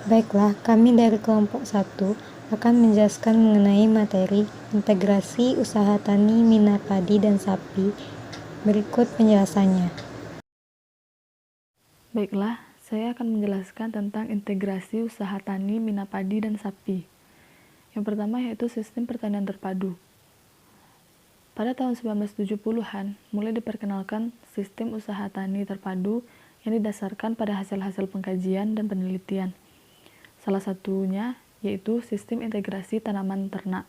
Baiklah, kami dari kelompok 1 akan menjelaskan mengenai materi integrasi usaha tani mina padi dan sapi. Berikut penjelasannya. Baiklah, saya akan menjelaskan tentang integrasi usaha tani mina padi dan sapi. Yang pertama yaitu sistem pertanian terpadu. Pada tahun 1970-an, mulai diperkenalkan sistem usaha tani terpadu yang didasarkan pada hasil-hasil pengkajian dan penelitian. Salah satunya yaitu sistem integrasi tanaman ternak.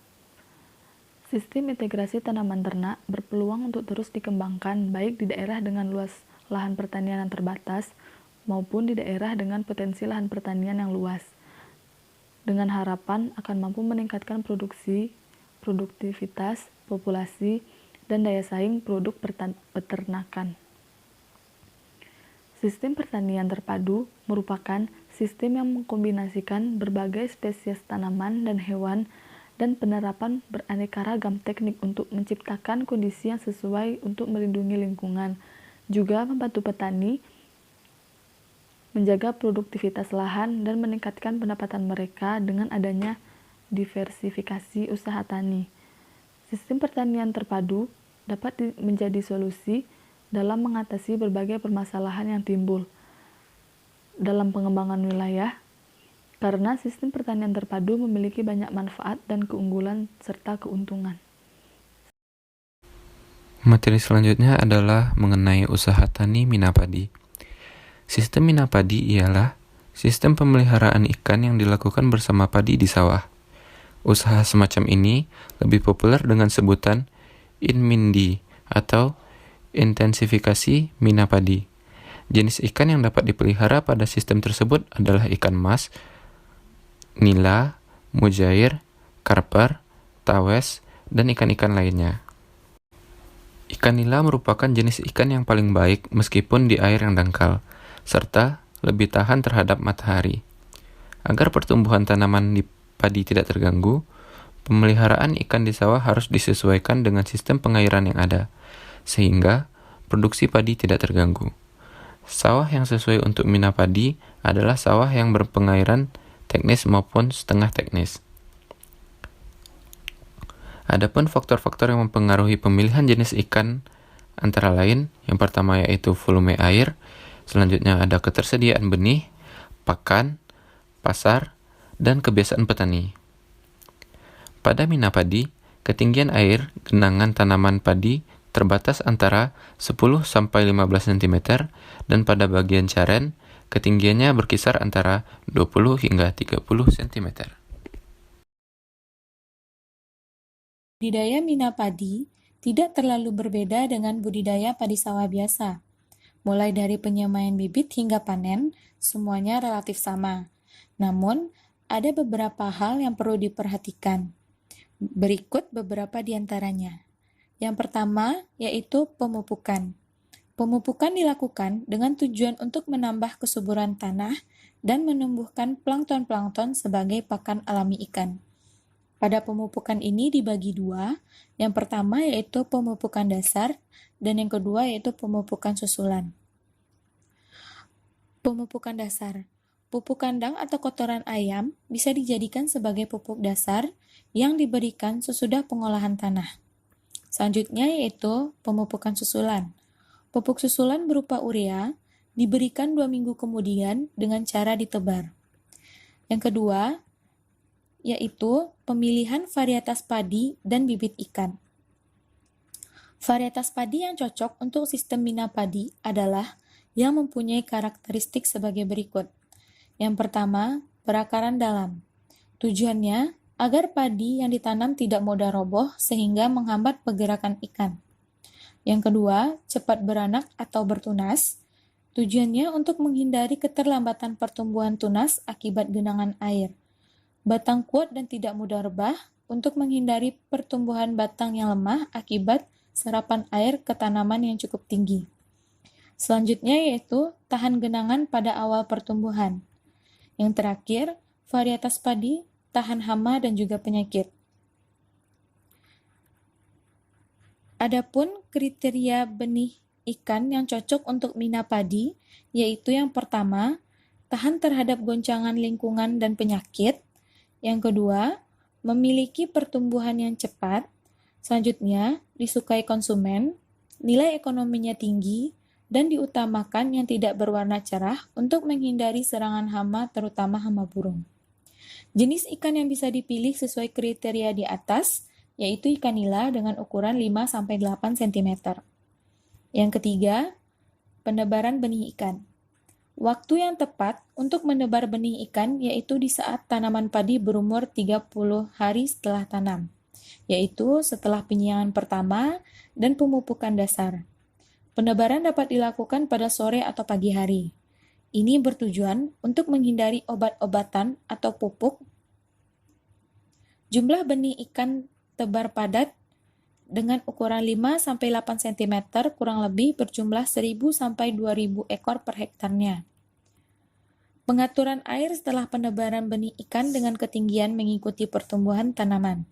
Sistem integrasi tanaman ternak berpeluang untuk terus dikembangkan baik di daerah dengan luas lahan pertanian yang terbatas maupun di daerah dengan potensi lahan pertanian yang luas, dengan harapan akan mampu meningkatkan produksi, produktivitas, populasi, dan daya saing produk peternakan. Sistem pertanian terpadu merupakan sistem yang mengkombinasikan berbagai spesies tanaman dan hewan dan penerapan beraneka ragam teknik untuk menciptakan kondisi yang sesuai untuk melindungi lingkungan, juga membantu petani menjaga produktivitas lahan dan meningkatkan pendapatan mereka dengan adanya diversifikasi usaha tani. Sistem pertanian terpadu dapat menjadi solusi dalam mengatasi berbagai permasalahan yang timbul dalam pengembangan wilayah, karena sistem pertanian terpadu memiliki banyak manfaat dan keunggulan serta keuntungan. Materi selanjutnya adalah mengenai usaha tani mina padi. Sistem mina padi ialah sistem pemeliharaan ikan yang dilakukan bersama padi di sawah. Usaha semacam ini lebih populer dengan sebutan INMINDI atau intensifikasi mina padi. Jenis ikan yang dapat dipelihara pada sistem tersebut adalah ikan mas, nila, mujair, karper, tawes, dan ikan-ikan lainnya. Ikan nila merupakan jenis ikan yang paling baik meskipun di air yang dangkal, serta lebih tahan terhadap matahari. Agar pertumbuhan tanaman di padi tidak terganggu, pemeliharaan ikan di sawah harus disesuaikan dengan sistem pengairan yang ada, sehingga produksi padi tidak terganggu. Sawah yang sesuai untuk mina padi adalah sawah yang berpengairan teknis maupun setengah teknis. Adapun faktor-faktor yang mempengaruhi pemilihan jenis ikan antara lain, yang pertama yaitu volume air, selanjutnya ada ketersediaan benih, pakan, pasar, dan kebiasaan petani. Pada mina padi, ketinggian air genangan tanaman padi terbatas antara 10-15 cm dan pada bagian caren ketinggiannya berkisar antara 20 hingga 30 cm. Budidaya mina padi tidak terlalu berbeda dengan budidaya padi sawah biasa. Mulai dari penyemaian bibit hingga panen, semuanya relatif sama. Namun, ada beberapa hal yang perlu diperhatikan. Berikut beberapa di antaranya. Yang pertama, yaitu pemupukan. Pemupukan dilakukan dengan tujuan untuk menambah kesuburan tanah dan menumbuhkan plankton-plankton sebagai pakan alami ikan. Pada pemupukan ini dibagi dua. Yang pertama yaitu pemupukan dasar dan yang kedua yaitu pemupukan susulan. Pemupukan dasar. Pupuk kandang atau kotoran ayam bisa dijadikan sebagai pupuk dasar yang diberikan sesudah pengolahan tanah. Selanjutnya yaitu pemupukan susulan. Pupuk susulan berupa urea diberikan 2 minggu kemudian dengan cara ditebar. Yang kedua yaitu pemilihan varietas padi dan bibit ikan. Varietas padi yang cocok untuk sistem mina padi adalah yang mempunyai karakteristik sebagai berikut. Yang pertama, berakaran dalam. Tujuannya agar padi yang ditanam tidak mudah roboh sehingga menghambat pergerakan ikan. Yang kedua, cepat beranak atau bertunas. Tujuannya untuk menghindari keterlambatan pertumbuhan tunas akibat genangan air. Batang kuat dan tidak mudah rebah untuk menghindari pertumbuhan batang yang lemah akibat serapan air ke tanaman yang cukup tinggi. Selanjutnya yaitu tahan genangan pada awal pertumbuhan. Yang terakhir, varietas padi tahan hama dan juga penyakit. Adapun kriteria benih ikan yang cocok untuk mina padi, yaitu yang pertama, tahan terhadap goncangan lingkungan dan penyakit. Yang kedua, memiliki pertumbuhan yang cepat. Selanjutnya, disukai konsumen, nilai ekonominya tinggi, dan diutamakan yang tidak berwarna cerah untuk menghindari serangan hama, terutama hama burung. Jenis ikan yang bisa dipilih sesuai kriteria di atas, yaitu ikan nila dengan ukuran 5-8 cm. Yang ketiga, penebaran benih ikan. Waktu yang tepat untuk menebar benih ikan yaitu di saat tanaman padi berumur 30 hari setelah tanam, yaitu setelah penyiangan pertama dan pemupukan dasar. Penebaran dapat dilakukan pada sore atau pagi hari. Ini bertujuan untuk menghindari obat-obatan atau pupuk. Jumlah benih ikan tebar padat dengan ukuran 5-8 cm kurang lebih berjumlah 1.000-2.000 ekor per hektarnya. Pengaturan air setelah penebaran benih ikan dengan ketinggian mengikuti pertumbuhan tanaman.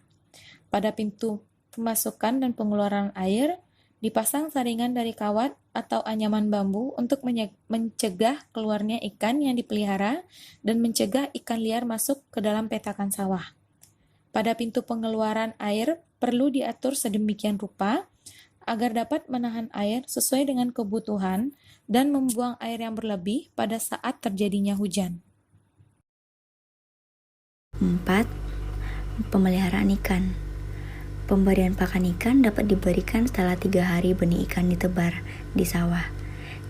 Pada pintu pemasukan dan pengeluaran air, dipasang saringan dari kawat atau anyaman bambu untuk mencegah keluarnya ikan yang dipelihara dan mencegah ikan liar masuk ke dalam petakan sawah. Pada pintu pengeluaran air perlu diatur sedemikian rupa agar dapat menahan air sesuai dengan kebutuhan dan membuang air yang berlebih pada saat terjadinya hujan. 4. Pemeliharaan ikan. Pemberian pakan ikan dapat diberikan setelah 3 hari benih ikan ditebar di sawah.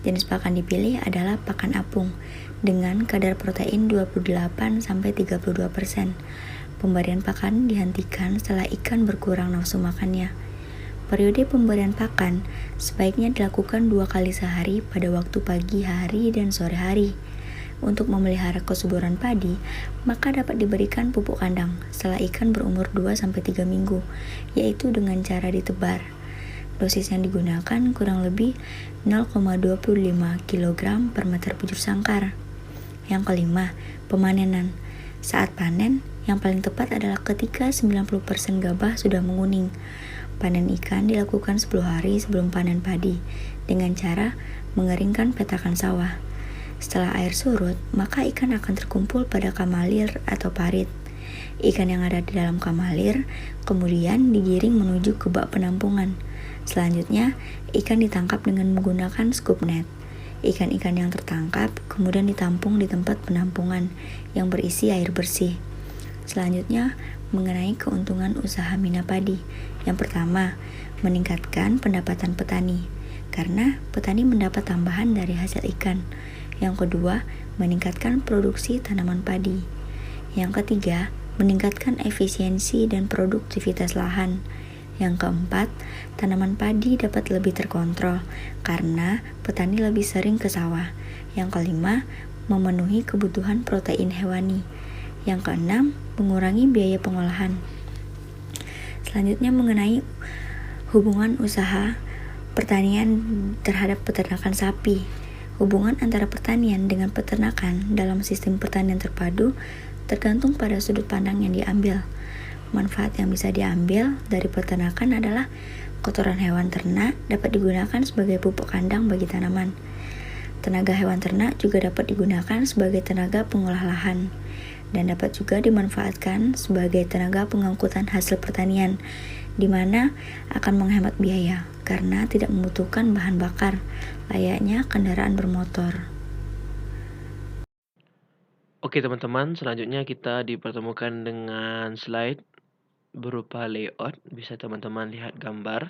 Jenis pakan dipilih adalah pakan apung dengan kadar protein 28-32%. Pemberian pakan dihentikan setelah ikan berkurang nafsu makannya. Periode pemberian pakan sebaiknya dilakukan 2 kali sehari pada waktu pagi hari dan sore hari. Untuk memelihara kesuburan padi, maka dapat diberikan pupuk kandang setelah ikan berumur 2-3 minggu, yaitu dengan cara ditebar. Dosis yang digunakan kurang lebih 0,25 kg per meter bujur sangkar. Yang kelima, pemanenan. Saat panen, yang paling tepat adalah ketika 90% gabah sudah menguning. Panen ikan dilakukan 10 hari sebelum panen padi dengan cara mengeringkan petakan sawah. Setelah air surut, maka ikan akan terkumpul pada kamalir atau parit. Ikan yang ada di dalam kamalir kemudian digiring menuju ke bak penampungan. Selanjutnya, ikan ditangkap dengan menggunakan scoop net. Ikan-ikan yang tertangkap kemudian ditampung di tempat penampungan yang berisi air bersih. Selanjutnya, mengenai keuntungan usaha Minapadi. Yang pertama, meningkatkan pendapatan petani, karena petani mendapat tambahan dari hasil ikan. Yang kedua, meningkatkan produksi tanaman padi. Yang ketiga, meningkatkan efisiensi dan produktivitas lahan. Yang keempat, tanaman padi dapat lebih terkontrol karena petani lebih sering ke sawah. Yang kelima, memenuhi kebutuhan protein hewani. Yang keenam, mengurangi biaya pengolahan. Selanjutnya mengenai hubungan usaha pertanian terhadap peternakan sapi. Hubungan antara pertanian dengan peternakan dalam sistem pertanian terpadu tergantung pada sudut pandang yang diambil. Manfaat yang bisa diambil dari peternakan adalah kotoran hewan ternak dapat digunakan sebagai pupuk kandang bagi tanaman. Tenaga hewan ternak juga dapat digunakan sebagai tenaga pengolah lahan dan dapat juga dimanfaatkan sebagai tenaga pengangkutan hasil pertanian, di mana akan menghemat biaya karena tidak membutuhkan bahan bakar layaknya kendaraan bermotor. Oke teman-teman, selanjutnya kita dipertemukan dengan slide berupa layout. Bisa teman-teman lihat gambar.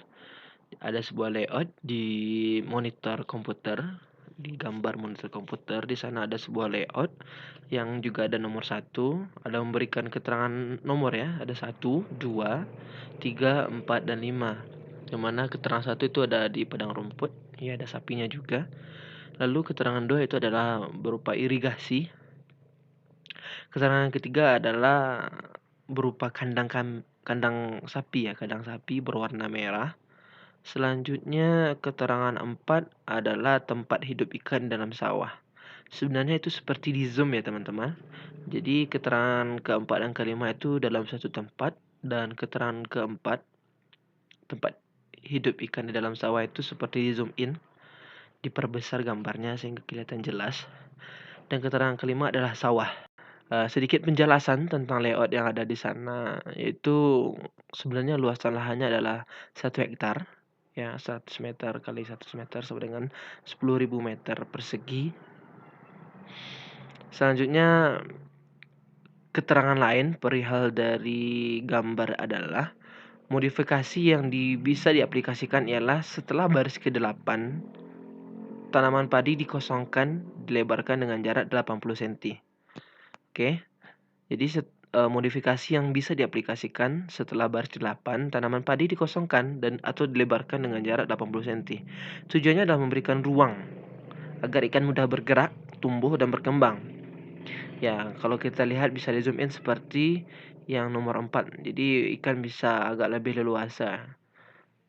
Ada sebuah layout di monitor komputer. Di gambar monitor komputer, di sana ada sebuah layout yang juga ada nomor 1. Ada memberikan keterangan nomor ya. Ada 1, 2, 3, 4, dan 5. Yang mana keterangan 1 itu ada di padang rumput. Ya, ada sapinya juga. Lalu keterangan 2 itu adalah berupa irigasi. Keterangan ketiga adalah berupa kandang sapi ya, kandang sapi berwarna merah. Selanjutnya keterangan 4 adalah tempat hidup ikan dalam sawah. Sebenarnya itu seperti di Zoom ya teman-teman. Jadi keterangan keempat dan kelima itu dalam satu tempat, dan keterangan keempat tempat hidup ikan di dalam sawah itu seperti di zoom in, diperbesar gambarnya sehingga kelihatan jelas. Dan keterangan kelima adalah sawah. Sedikit penjelasan tentang layout yang ada di sana, yaitu sebenarnya luasan lahannya adalah 1 hektar, ya 100 meter kali 100 meter sama dengan 10.000 meter persegi. Selanjutnya, keterangan lain perihal dari gambar adalah modifikasi yang bisa diaplikasikan ialah setelah baris ke-8, tanaman padi dikosongkan, dilebarkan dengan jarak 80 cm. Oke. Jadi modifikasi yang bisa diaplikasikan setelah baris 8, tanaman padi dikosongkan atau dilebarkan dengan jarak 80 cm. Tujuannya adalah memberikan ruang agar ikan mudah bergerak, tumbuh dan berkembang. Ya, kalau kita lihat bisa di zoom in seperti yang nomor 4. Jadi ikan bisa agak lebih leluasa.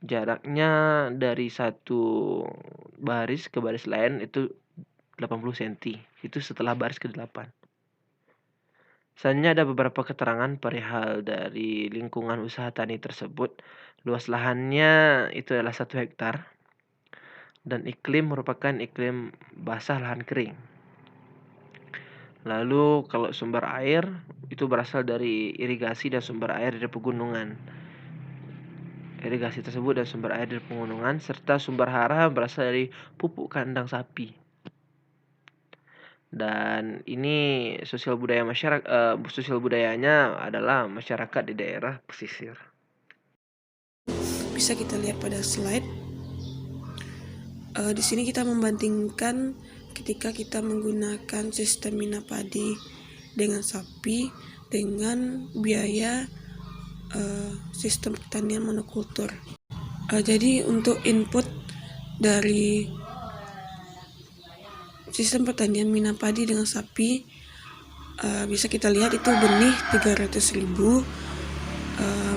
Jaraknya dari satu baris ke baris lain itu 80 cm. Itu setelah baris ke-8. Selanjutnya ada beberapa keterangan perihal dari lingkungan usaha tani tersebut. Luas lahannya itu adalah 1 hektar. Dan iklim merupakan iklim basah lahan kering. Lalu kalau sumber air itu berasal dari irigasi dan sumber air dari pegunungan. Irigasi tersebut dan sumber air dari pegunungan serta sumber hara berasal dari pupuk kandang sapi. Dan ini sosial budayanya adalah masyarakat di daerah pesisir. Bisa kita lihat pada slide. Di sini kita membandingkan ketika kita menggunakan sistem minapadi dengan sapi dengan biaya sistem pertanian monokultur. Jadi untuk input dari sistem pertanian minapadi dengan sapi bisa kita lihat itu benih 300.000,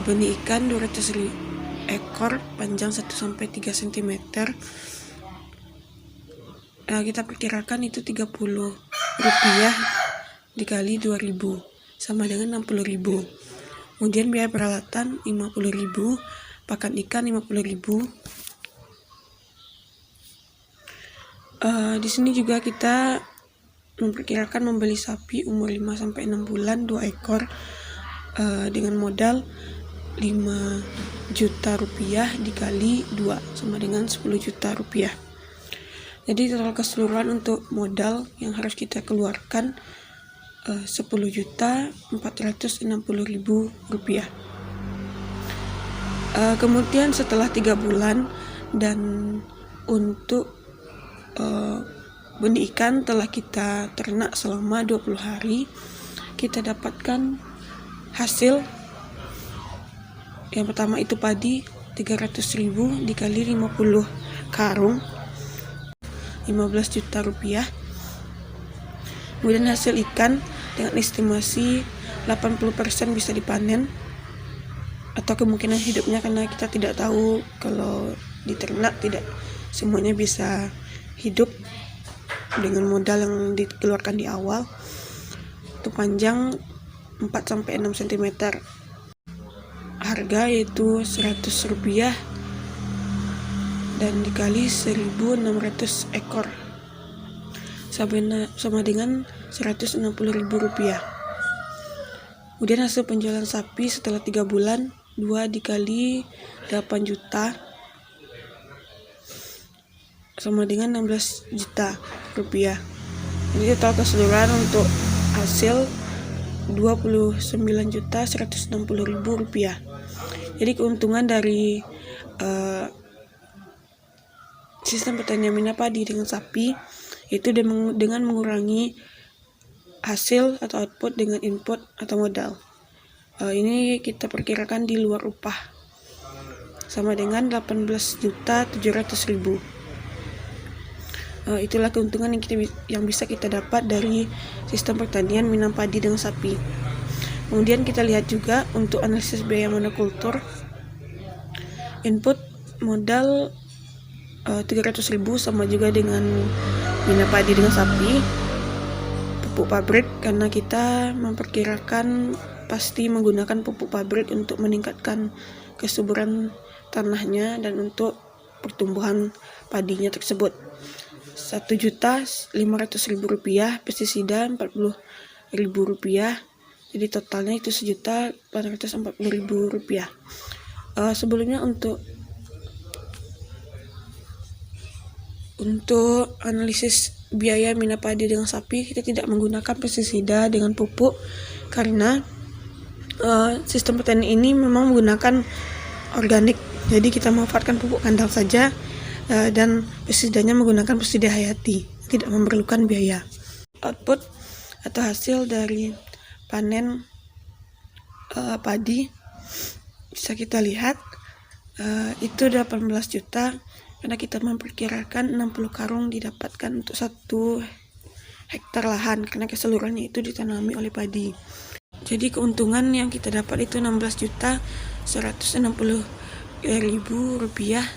benih ikan 200.000 ekor, panjang 1-3 cm. Kita perkirakan itu Rp30 dikali 2.000 sama dengan 60.000. Kemudian biaya peralatan 50.000, pakan ikan 50.000. Di sini juga kita memperkirakan membeli sapi umur 5-6 bulan 2 ekor dengan modal Rp5 juta dikali 2 sama dengan Rp10 juta. Jadi total keseluruhan untuk modal yang harus kita keluarkan Rp10.460.000. Kemudian setelah 3 bulan dan untuk benih ikan telah kita ternak selama 20 hari, kita dapatkan hasil. Yang pertama itu padi 300.000 dikali 50 karung, Rp15 juta. Kemudian hasil ikan dengan estimasi 80% bisa dipanen atau kemungkinan hidupnya, karena kita tidak tahu kalau diternak tidak semuanya bisa hidup dengan modal yang dikeluarkan di awal. Itu panjang 4-6 cm. Harga yaitu Rp100 dan dikali 1.600 ekor sama dengan Rp160.000. Kemudian hasil penjualan sapi setelah 3 bulan 2 dikali 8 juta sama dengan Rp16 juta. Jadi total keseluruhan untuk hasil Rp29.160.000. Jadi keuntungan dari sistem pertanian minapadi dengan sapi itu dengan mengurangi hasil atau output dengan input atau modal. Ini kita perkirakan di luar upah sama dengan Rp18.700.000. Itulah keuntungan yang bisa kita dapat dari sistem pertanian minapadi dengan sapi. Kemudian kita lihat juga untuk analisis biaya monokultur. Input modal 300.000 sama juga dengan minapadi dengan sapi. Pupuk pabrik, karena kita memperkirakan pasti menggunakan pupuk pabrik untuk meningkatkan kesuburan tanahnya dan untuk pertumbuhan padinya tersebut. Rp1.500.000, pestisida Rp40.000, jadi totalnya itu Rp1.840.000. Sebelumnya untuk analisis biaya mina padi dengan sapi, kita tidak menggunakan pestisida dengan pupuk karena sistem pertanian ini memang menggunakan organik, jadi kita memanfaatkan pupuk kandang saja, dan pestisidanya menggunakan pestisida hayati, tidak memerlukan biaya. Output atau hasil dari panen padi bisa kita lihat itu 18 juta, karena kita memperkirakan 60 karung didapatkan untuk 1 hektar lahan, karena keseluruhannya itu ditanami oleh padi. Jadi keuntungan yang kita dapat itu Rp16.160.000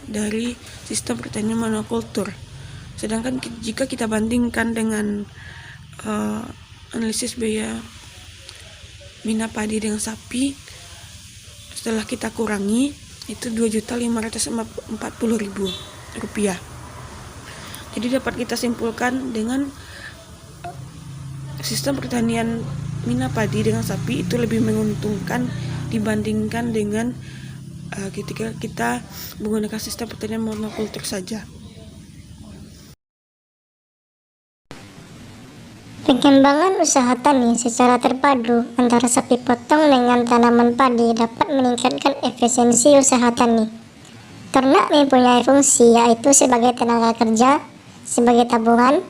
dari sistem pertanian monokultur. Sedangkan jika kita bandingkan dengan analisis biaya mina padi dengan sapi, setelah kita kurangi itu Rp2.540.000. Jadi dapat kita simpulkan dengan sistem pertanian mina padi dengan sapi itu lebih menguntungkan dibandingkan dengan ketika kita menggunakan sistem pertanian monokultur saja. Pengembangan usaha tani secara terpadu antara sapi potong dengan tanaman padi dapat meningkatkan efisiensi usaha tani. Ternak mempunyai fungsi yaitu sebagai tenaga kerja, sebagai tabungan,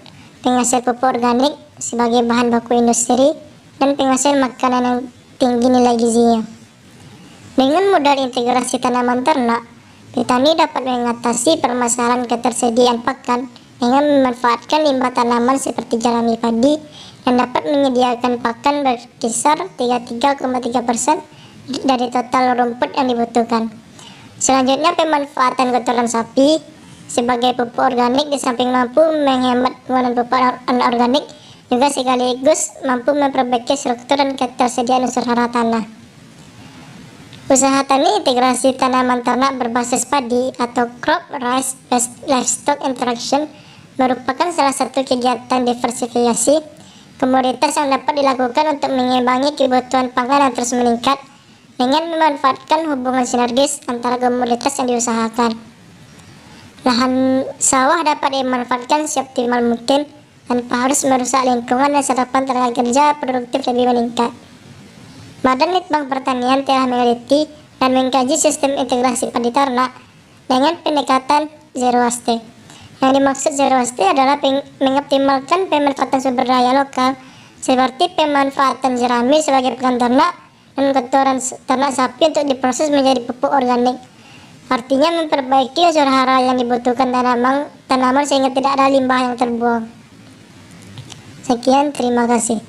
penghasil pupuk organik, sebagai bahan baku industri, dan penghasil makanan yang tinggi nilai gizinya. Dengan modal integrasi tanaman ternak, petani dapat mengatasi permasalahan ketersediaan pakan dengan memanfaatkan limbah tanaman seperti jerami padi dan dapat menyediakan pakan berkisar 33,3% dari total rumput yang dibutuhkan. Selanjutnya, pemanfaatan kotoran sapi sebagai pupuk organik di samping mampu menghemat penggunaan pupuk anorganik, juga sekaligus mampu memperbaiki struktur dan ketersediaan unsur hara tanah. Usaha tani integrasi tanaman ternak berbasis padi atau crop rice based livestock interaction merupakan salah satu kegiatan diversifikasi komoditas yang dapat dilakukan untuk mengimbangi kebutuhan pangan yang terus meningkat dengan memanfaatkan hubungan sinergis antara komoditas yang diusahakan. Lahan sawah dapat dimanfaatkan seoptimal mungkin tanpa harus merusak lingkungan dan serapan tenaga kerja produktif lebih meningkat. Badan Litbang Pertanian telah meneliti dan mengkaji sistem integrasi padi ternak dengan pendekatan zero waste. Yang dimaksud zero waste adalah mengoptimalkan pemanfaatan sumber daya lokal seperti pemanfaatan jerami sebagai pakan ternak dan kotoran ternak sapi untuk diproses menjadi pupuk organik. Artinya memperbaiki unsur hara yang dibutuhkan tanaman sehingga tidak ada limbah yang terbuang. Sekian, terima kasih.